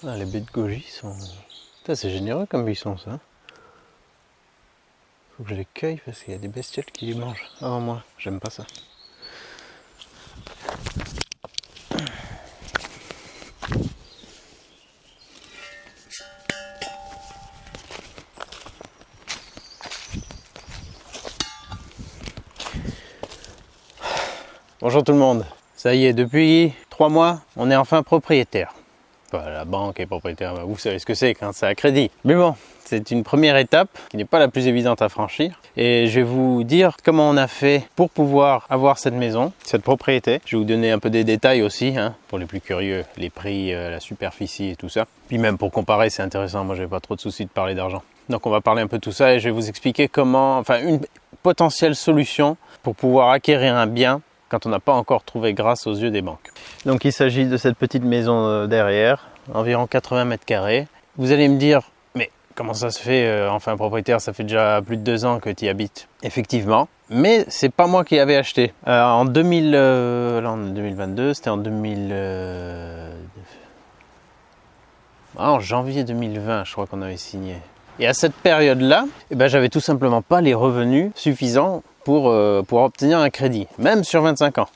Ah, les baies de goji sont... C'est généreux comme buisson ça. Faut que je les cueille parce qu'il y a des bestioles qui les mangent avant moi. J'aime pas ça. Bonjour tout le monde. Ça y est, depuis 3 mois, on est enfin propriétaire. La banque est propriétaire, vous savez ce que c'est quand c'est à crédit. Mais bon, c'est une première étape qui n'est pas la plus évidente à franchir. Et je vais vous dire comment on a fait pour pouvoir avoir cette maison, cette propriété. Je vais vous donner un peu des détails aussi, pour les plus curieux, les prix, la superficie et tout ça. Puis même pour comparer, c'est intéressant, moi j'avais pas trop de soucis de parler d'argent. Donc on va parler un peu de tout ça et je vais vous expliquer comment, une potentielle solution pour pouvoir acquérir un bien quand on n'a pas encore trouvé grâce aux yeux des banques. Donc il s'agit de cette petite maison derrière, environ 80 mètres carrés. Vous allez me dire, mais comment ça se fait, enfin propriétaire, ça fait déjà plus de 2 ans que tu y habites. Effectivement, mais c'est pas moi qui l'avais acheté. En 2000, là on est 2022, c'était en 2000... en janvier 2020, je crois qu'on avait signé. Et à cette période-là, j'avais tout simplement pas les revenus suffisants pour obtenir un crédit, même sur 25 ans.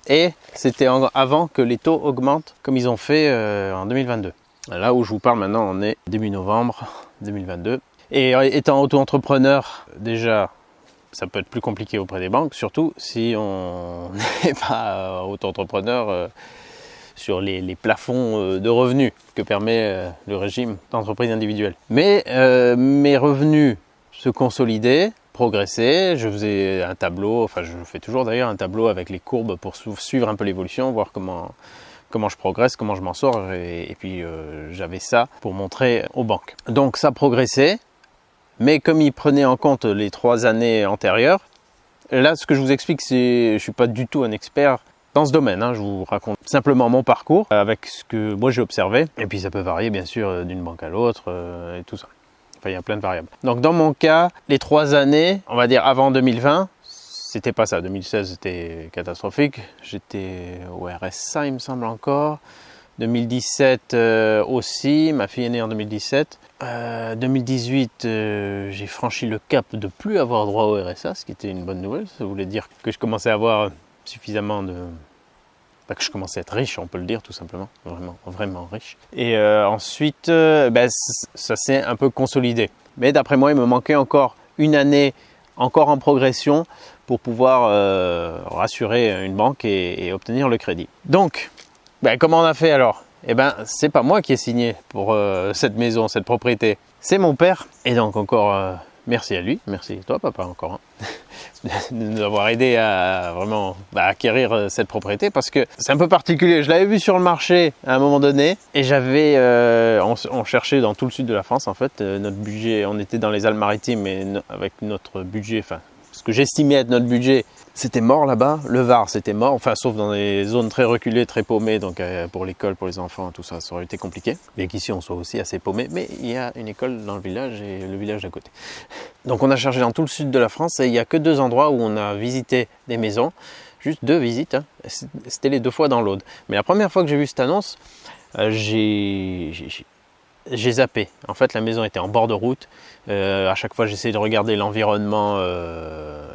Et c'était avant que les taux augmentent comme ils ont fait en 2022. Là où je vous parle maintenant, on est début novembre 2022. Et étant auto-entrepreneur, déjà, ça peut être plus compliqué auprès des banques, surtout si on n'est pas auto-entrepreneur sur les plafonds de revenus que permet le régime d'entreprise individuelle. Mais mes revenus se consolidaient, progresser, je faisais un tableau, je fais toujours d'ailleurs un tableau avec les courbes pour suivre un peu l'évolution, voir comment je progresse, comment je m'en sors, et puis j'avais ça pour montrer aux banques. Donc ça progressait, mais comme ils prenaient en compte les 3 années antérieures, là ce que je vous explique, je ne suis pas du tout un expert dans ce domaine, je vous raconte simplement mon parcours avec ce que moi j'ai observé, et puis ça peut varier bien sûr d'une banque à l'autre et tout ça. Il y a plein de variables. Donc dans mon cas, les 3 années, on va dire avant 2020, c'était pas ça. 2016 c'était catastrophique. J'étais au RSA il me semble encore. 2017 aussi, ma fille est née en 2017. 2018 j'ai franchi le cap de plus avoir droit au RSA, ce qui était une bonne nouvelle. Ça voulait dire que je commençais à avoir suffisamment de... que je commençais à être riche, on peut le dire tout simplement, vraiment riche. Et ensuite, ça s'est un peu consolidé. Mais d'après moi, il me manquait encore une année, encore en progression, pour pouvoir rassurer une banque et obtenir le crédit. Donc, comment on a fait alors ? C'est pas moi qui ai signé pour cette maison, cette propriété. C'est mon père. Et donc encore... merci à lui, merci à toi papa encore de nous avoir aidé à vraiment acquérir cette propriété, parce que c'est un peu particulier. Je l'avais vu sur le marché à un moment donné et j'avais, on cherchait dans tout le sud de la France en fait, notre budget, on était dans les Alpes-Maritimes et avec notre budget, ce que j'estimais être notre budget, c'était mort là-bas. Le Var, c'était mort, sauf dans des zones très reculées, très paumées, donc pour l'école, pour les enfants, tout ça, ça aurait été compliqué. Bien qu'ici, on soit aussi assez paumé, mais il y a une école dans le village et le village d'à côté. Donc on a cherché dans tout le sud de la France et il n'y a que 2 endroits où on a visité des maisons, juste 2 visites, c'était les 2 fois dans l'Aude. Mais la première fois que j'ai vu cette annonce, j'ai zappé. En fait, la maison était en bord de route. À chaque fois, j'essayais de regarder l'environnement,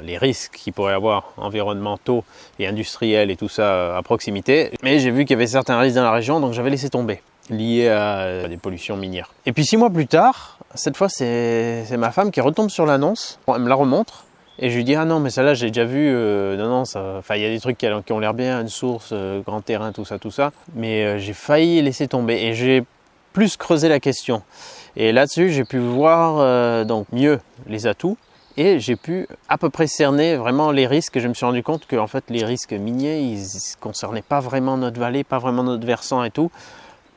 les risques qu'il pourrait y avoir environnementaux et industriels et tout ça à proximité. Mais j'ai vu qu'il y avait certains risques dans la région, donc j'avais laissé tomber, liés à des pollutions minières. Et puis 6 mois plus tard, cette fois, c'est ma femme qui retombe sur l'annonce. Elle me la remontre. Et je lui dis, ah non, mais celle-là, j'ai déjà vu, non, il y a des trucs qui ont l'air bien, une source, grand terrain, tout ça. Mais j'ai failli laisser tomber. Et j'ai plus creuser la question, et là-dessus j'ai pu voir donc mieux les atouts et j'ai pu à peu près cerner vraiment les risques. Et je me suis rendu compte que en fait les risques miniers ils concernaient pas vraiment notre vallée, pas vraiment notre versant et tout,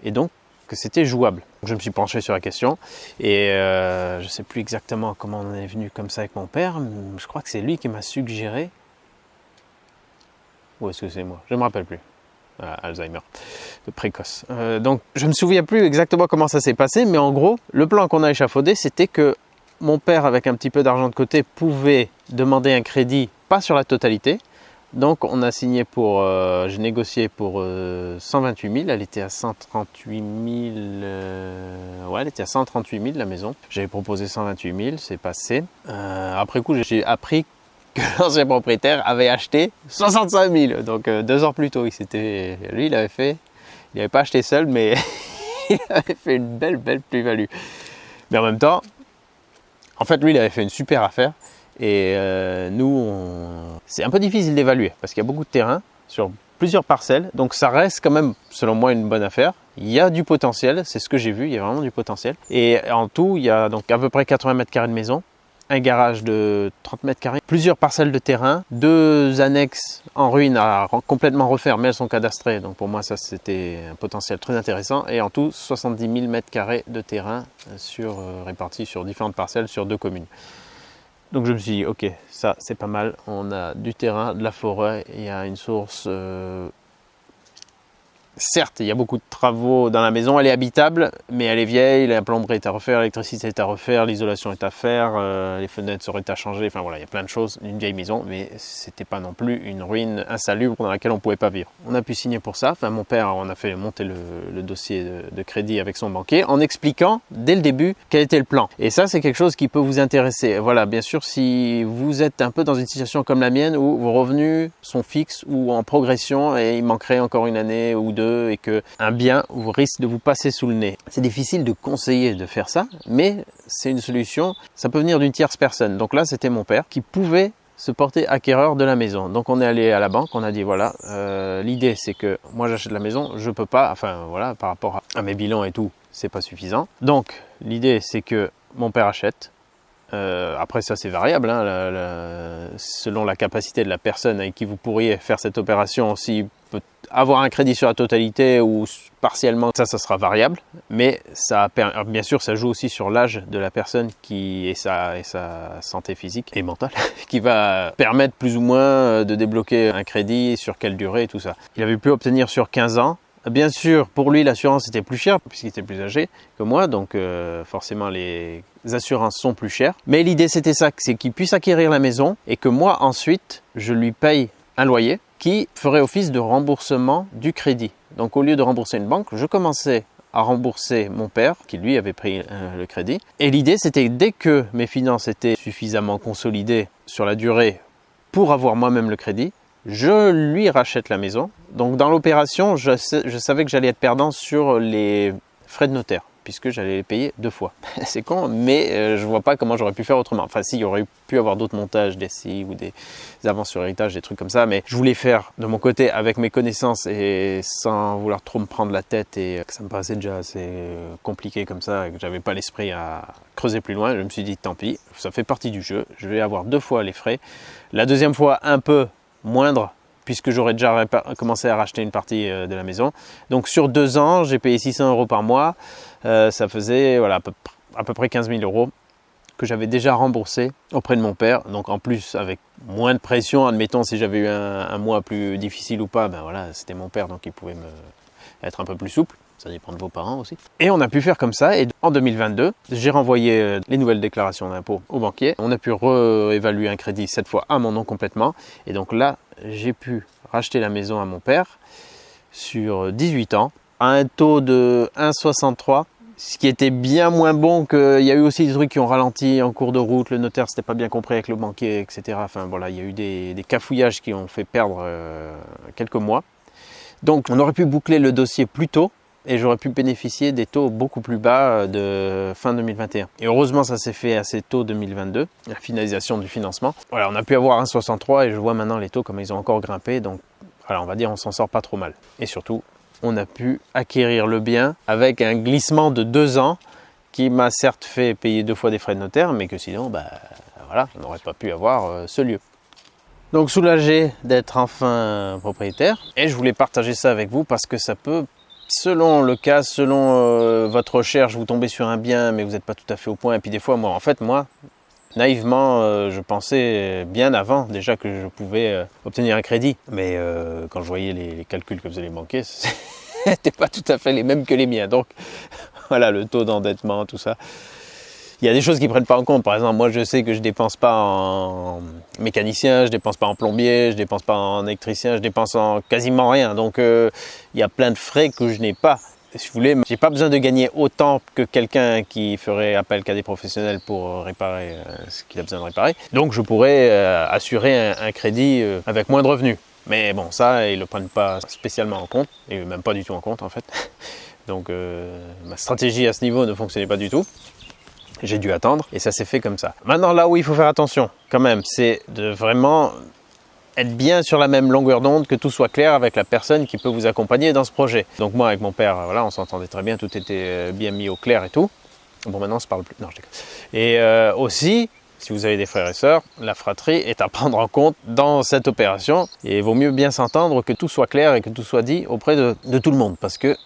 et donc que c'était jouable. Je me suis penché sur la question et je sais plus exactement comment on est venu comme ça avec mon père. Je crois que c'est lui qui m'a suggéré, ou est-ce que c'est moi, je me rappelle plus. Alzheimer précoce. Donc je me souviens plus exactement comment ça s'est passé, mais en gros le plan qu'on a échafaudé, c'était que mon père, avec un petit peu d'argent de côté, pouvait demander un crédit, pas sur la totalité, Donc on a signé pour, j'ai négocié pour 128 000, elle était à 138 000, ouais elle était à 138 000 la maison. J'avais proposé 128 000, c'est passé. Après coup j'ai appris que l'ancien propriétaire avait acheté 65 000, donc 2 ans plus tôt. Lui il n'avait pas acheté seul, mais il avait fait une belle plus-value. Mais en même temps, en fait lui il avait fait une super affaire. Et c'est un peu difficile d'évaluer parce qu'il y a beaucoup de terrain sur plusieurs parcelles. Donc ça reste quand même, selon moi, une bonne affaire. Il y a du potentiel, c'est ce que j'ai vu, il y a vraiment du potentiel. Et en tout, il y a donc à peu près 80 mètres carrés de maison, un garage de 30 mètres carrés, plusieurs parcelles de terrain, 2 annexes en ruine à complètement refaire, mais elles sont cadastrées. Donc pour moi, ça c'était un potentiel très intéressant. Et en tout, 70 000 mètres carrés de terrain répartis sur différentes parcelles sur 2 communes. Donc je me suis dit, ok, ça c'est pas mal, on a du terrain, de la forêt, il y a une source... Certes, il y a beaucoup de travaux dans la maison, elle est habitable, mais elle est vieille, la plomberie est à refaire, l'électricité est à refaire, l'isolation est à faire, les fenêtres seraient à changer, enfin voilà, il y a plein de choses, une vieille maison, mais c'était pas non plus une ruine insalubre dans laquelle on pouvait pas vivre. On a pu signer pour ça, enfin mon père, on a fait monter le dossier de crédit avec son banquier en expliquant dès le début quel était le plan. Et ça, c'est quelque chose qui peut vous intéresser. Voilà, bien sûr, si vous êtes un peu dans une situation comme la mienne où vos revenus sont fixes ou en progression et il manquerait encore une année ou deux, et que un bien vous risque de vous passer sous le nez. C'est difficile de conseiller de faire ça, mais c'est une solution. Ça peut venir d'une tierce personne. Donc là, c'était mon père qui pouvait se porter acquéreur de la maison. Donc on est allé à la banque, on a dit voilà, l'idée c'est que moi j'achète la maison, je peux pas, enfin voilà, par rapport à mes bilans et tout, c'est pas suffisant. Donc l'idée c'est que mon père achète. Après ça c'est variable, hein, selon la capacité de la personne avec qui vous pourriez faire cette opération, s'il peut avoir un crédit sur la totalité ou partiellement, ça sera variable, mais ça bien sûr ça joue aussi sur l'âge de la personne et sa santé physique et mentale qui va permettre plus ou moins de débloquer un crédit, sur quelle durée et tout ça. Il avait pu obtenir sur 15 ans. Bien sûr, pour lui, l'assurance était plus chère puisqu'il était plus âgé que moi, donc forcément les assurances sont plus chères. Mais l'idée c'était ça, c'est qu'il puisse acquérir la maison et que moi ensuite, je lui paye un loyer qui ferait office de remboursement du crédit. Donc au lieu de rembourser une banque, je commençais à rembourser mon père qui lui avait pris le crédit. Et l'idée c'était dès que mes finances étaient suffisamment consolidées sur la durée pour avoir moi-même le crédit, je lui rachète la maison. Donc dans l'opération, je savais que j'allais être perdant sur les frais de notaire, puisque j'allais les payer 2 fois. C'est con, mais je vois pas comment j'aurais pu faire autrement. Enfin si, il y aurait pu avoir d'autres montages d'SCI ou des avances sur héritage, des trucs comme ça, mais je voulais faire de mon côté avec mes connaissances et sans vouloir trop me prendre la tête, et que ça me paraissait déjà assez compliqué comme ça, et que j'avais pas l'esprit à creuser plus loin. Je me suis dit tant pis, ça fait partie du jeu, je vais avoir 2 fois les frais. La deuxième fois un peu moindre, puisque j'aurais déjà commencé à racheter une partie de la maison. Donc sur 2 ans, j'ai payé 600 € par mois. Ça faisait voilà, à peu près 15 000 € que j'avais déjà remboursé auprès de mon père. Donc en plus, avec moins de pression, admettons si j'avais eu un mois plus difficile ou pas, ben voilà, c'était mon père, donc il pouvait être un peu plus souple. Ça dépend de vos parents aussi. Et on a pu faire comme ça. Et en 2022, j'ai renvoyé les nouvelles déclarations d'impôt au banquier. On a pu réévaluer un crédit, cette fois à mon nom complètement. Et donc là, j'ai pu racheter la maison à mon père sur 18 ans à un taux de 1,63. Ce qui était bien moins bon qu'il y a eu aussi des trucs qui ont ralenti en cours de route. Le notaire s'était pas bien compris avec le banquier, etc. Enfin voilà, il y a eu des cafouillages qui ont fait perdre quelques mois. Donc on aurait pu boucler le dossier plus tôt. Et j'aurais pu bénéficier des taux beaucoup plus bas de fin 2021. Et heureusement, ça s'est fait assez tôt 2022, la finalisation du financement. Voilà, on a pu avoir 1,63 et je vois maintenant les taux comme ils ont encore grimpé. Donc voilà, on va dire on s'en sort pas trop mal. Et surtout, on a pu acquérir le bien avec un glissement de 2 ans qui m'a certes fait payer 2 fois des frais de notaire, mais que sinon, voilà, on n'aurait pas pu avoir ce lieu. Donc soulagé d'être enfin propriétaire. Et je voulais partager ça avec vous parce que ça peut... Selon le cas, selon votre recherche, vous tombez sur un bien, mais vous n'êtes pas tout à fait au point. Et puis des fois, moi, naïvement, je pensais bien avant déjà que je pouvais obtenir un crédit. Mais quand je voyais les calculs que faisaient les banquiers, c'était pas tout à fait les mêmes que les miens. Donc voilà, le taux d'endettement, tout ça. Il y a des choses qu'ils ne prennent pas en compte. Par exemple, moi je sais que je ne dépense pas en mécanicien, je ne dépense pas en plombier, je ne dépense pas en électricien, je dépense en quasiment rien. Donc il y a plein de frais que je n'ai pas. Si vous voulez, j'ai pas besoin de gagner autant que quelqu'un qui ferait appel qu'à des professionnels pour réparer ce qu'il a besoin de réparer. Donc je pourrais assurer un crédit avec moins de revenus. Mais bon, ça, ils ne le prennent pas spécialement en compte, et même pas du tout en compte en fait. Donc ma stratégie à ce niveau ne fonctionnait pas du tout. J'ai dû attendre et ça s'est fait comme ça. Maintenant, là où il faut faire attention quand même, c'est de vraiment être bien sur la même longueur d'onde, que tout soit clair avec la personne qui peut vous accompagner dans ce projet. Donc moi avec mon père, voilà, on s'entendait très bien, tout était bien mis au clair et tout. Bon, maintenant on se parle plus. Non, je déconne. Et aussi, si vous avez des frères et sœurs, la fratrie est à prendre en compte dans cette opération. Et il vaut mieux bien s'entendre, que tout soit clair et que tout soit dit auprès de tout le monde, parce que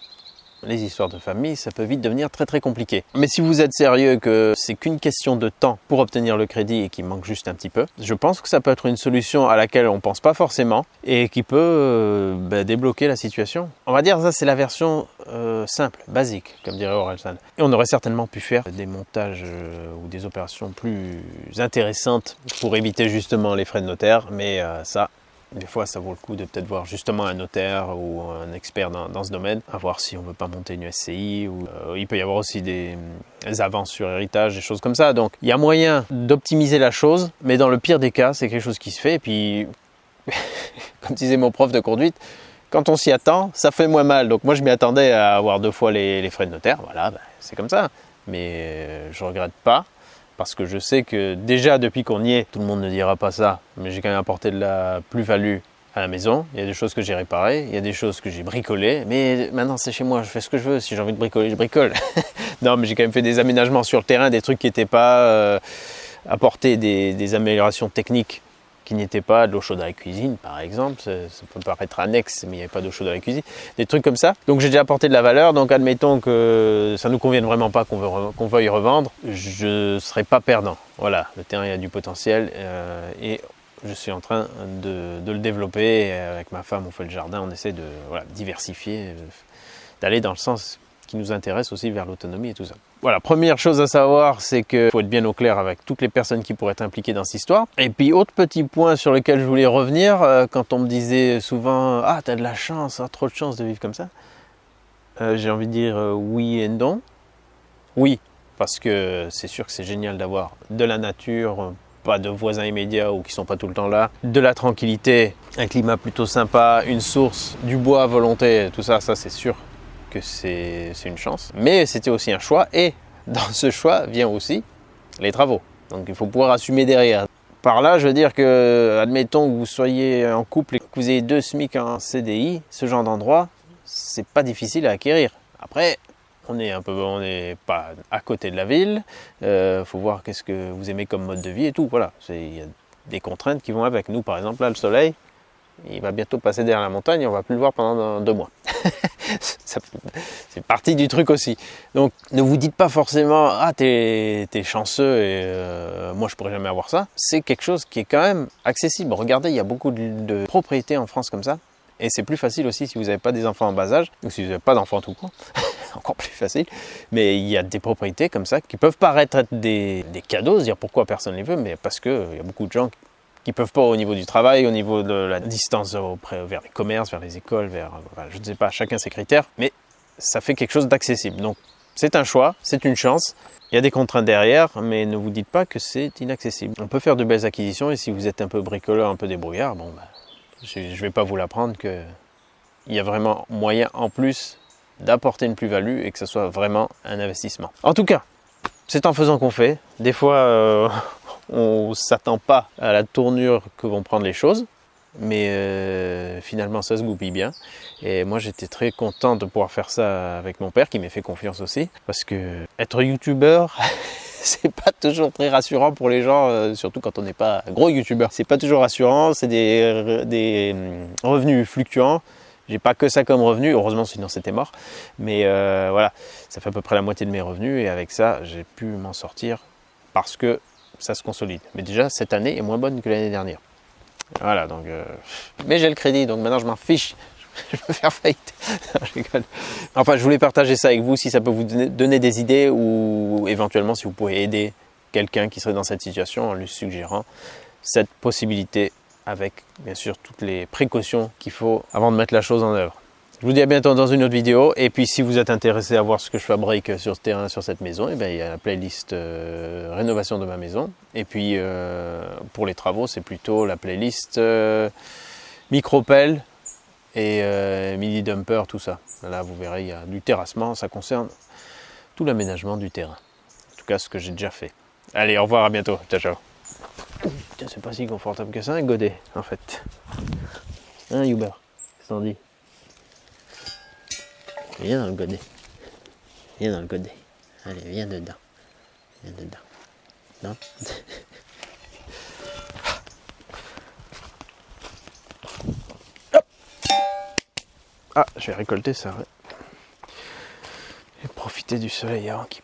les histoires de famille, ça peut vite devenir très très compliqué. Mais si vous êtes sérieux que c'est qu'une question de temps pour obtenir le crédit et qu'il manque juste un petit peu, je pense que ça peut être une solution à laquelle on ne pense pas forcément et qui peut débloquer la situation. On va dire ça, c'est la version simple, basique, comme dirait Orelsan. Et on aurait certainement pu faire des montages ou des opérations plus intéressantes pour éviter justement les frais de notaire, mais ça... Des fois, ça vaut le coup de peut-être voir justement un notaire ou un expert dans ce domaine, à voir si on ne veut pas monter une SCI. Ou, il peut y avoir aussi des avances sur héritage, des choses comme ça. Donc, il y a moyen d'optimiser la chose, mais dans le pire des cas, c'est quelque chose qui se fait. Et puis, comme disait mon prof de conduite, quand on s'y attend, ça fait moins mal. Donc, moi, je m'y attendais à avoir 2 fois les frais de notaire. Voilà, c'est comme ça. Mais je ne regrette pas. Parce que je sais que déjà depuis qu'on y est, tout le monde ne dira pas ça, mais j'ai quand même apporté de la plus-value à la maison. Il y a des choses que j'ai réparées, il y a des choses que j'ai bricolées, mais maintenant c'est chez moi, je fais ce que je veux. Si j'ai envie de bricoler, je bricole. Non, mais j'ai quand même fait des aménagements sur le terrain, des trucs qui n'étaient pas apportés, des améliorations techniques qui n'étaient pas de l'eau chaude à la cuisine, par exemple. Ça peut paraître annexe, mais il n'y avait pas d'eau chaude à la cuisine. Des trucs comme ça. Donc j'ai déjà apporté de la valeur. Donc admettons que ça ne nous convienne vraiment pas, qu'on veuille revendre. Je ne serai pas perdant. Voilà, le terrain a du potentiel et je suis en train de le développer. Et avec ma femme, on fait le jardin. On essaie de diversifier, d'aller dans le sens qui nous intéresse aussi vers l'autonomie et tout ça. Voilà, première chose à savoir, c'est qu'il faut être bien au clair avec toutes les personnes qui pourraient être impliquées dans cette histoire. Et puis, autre petit point sur lequel je voulais revenir, quand on me disait souvent « Ah, t'as de la chance, trop de chance de vivre comme ça », j'ai envie de dire oui et non. Oui, parce que c'est sûr que c'est génial d'avoir de la nature, pas de voisins immédiats ou qui sont pas tout le temps là, de la tranquillité, un climat plutôt sympa, une source, du bois à volonté, tout ça, ça c'est sûr que c'est une chance. Mais c'était aussi un choix et dans ce choix vient aussi les travaux. Donc il faut pouvoir assumer derrière. Par là, je veux dire que, admettons que vous soyez en couple et que vous ayez 2 SMIC en CDI, ce genre d'endroit, c'est pas difficile à acquérir. Après, on n'est pas à côté de la ville, faut voir qu'est-ce que vous aimez comme mode de vie et tout. Voilà, il y a des contraintes qui vont avec nous. Par exemple, là, le soleil, il va bientôt passer derrière la montagne et on ne va plus le voir pendant 2 mois. C'est partie du truc aussi. Donc, ne vous dites pas forcément « Ah, t'es chanceux et moi, je pourrais jamais avoir ça ». C'est quelque chose qui est quand même accessible. Regardez, il y a beaucoup de propriétés en France comme ça. Et c'est plus facile aussi si vous n'avez pas des enfants en bas âge, ou si vous n'avez pas d'enfants tout court. Encore plus facile. Mais il y a des propriétés comme ça qui peuvent paraître être des cadeaux, se dire pourquoi personne ne les veut, mais parce qu'il y a beaucoup de gens qui ne peuvent pas au niveau du travail, au niveau de la distance vers les commerces, vers les écoles, je ne sais pas, chacun ses critères, mais ça fait quelque chose d'accessible. Donc c'est un choix, c'est une chance, il y a des contraintes derrière, mais ne vous dites pas que c'est inaccessible. On peut faire de belles acquisitions et si vous êtes un peu bricoleur, un peu débrouillard, je ne vais pas vous l'apprendre qu'il y a vraiment moyen en plus d'apporter une plus-value et que ce soit vraiment un investissement. En tout cas, c'est en faisant qu'on fait. Des fois, on ne s'attend pas à la tournure que vont prendre les choses, mais finalement ça se goupille bien. Et moi j'étais très content de pouvoir faire ça avec mon père qui m'a fait confiance aussi, parce que être youtubeur, c'est pas toujours très rassurant pour les gens, surtout quand on n'est pas gros youtubeur. C'est pas toujours rassurant, c'est des revenus fluctuants. J'ai pas que ça comme revenu, heureusement sinon c'était mort. Mais voilà, ça fait à peu près la moitié de mes revenus et avec ça, j'ai pu m'en sortir parce que ça se consolide. Mais déjà, cette année est moins bonne que l'année dernière. Voilà, donc... Mais j'ai le crédit, donc maintenant je m'en fiche. je vais faire faillite. Non, je rigole. Enfin, je voulais partager ça avec vous si ça peut vous donner des idées ou éventuellement si vous pouvez aider quelqu'un qui serait dans cette situation en lui suggérant cette possibilité avec bien sûr toutes les précautions qu'il faut avant de mettre la chose en œuvre. Je vous dis à bientôt dans une autre vidéo et puis si vous êtes intéressé à voir ce que je fabrique sur ce terrain, sur cette maison, et bien, il y a la playlist rénovation de ma maison et puis pour les travaux c'est plutôt la playlist micro-pelle et mini dumper, tout ça. Là vous verrez il y a du terrassement, ça concerne tout l'aménagement du terrain. En tout cas ce que j'ai déjà fait. Allez, au revoir, à bientôt, ciao ciao. C'est pas si confortable que ça un godet en fait. Hein Youber, qu'est-ce qu'on dit? Viens dans le godet. Viens dans le godet. Allez, viens dedans. Viens dedans. Non? Hop. Ah, je vais récolter ça. Ouais. Et profiter du soleil avant qu'il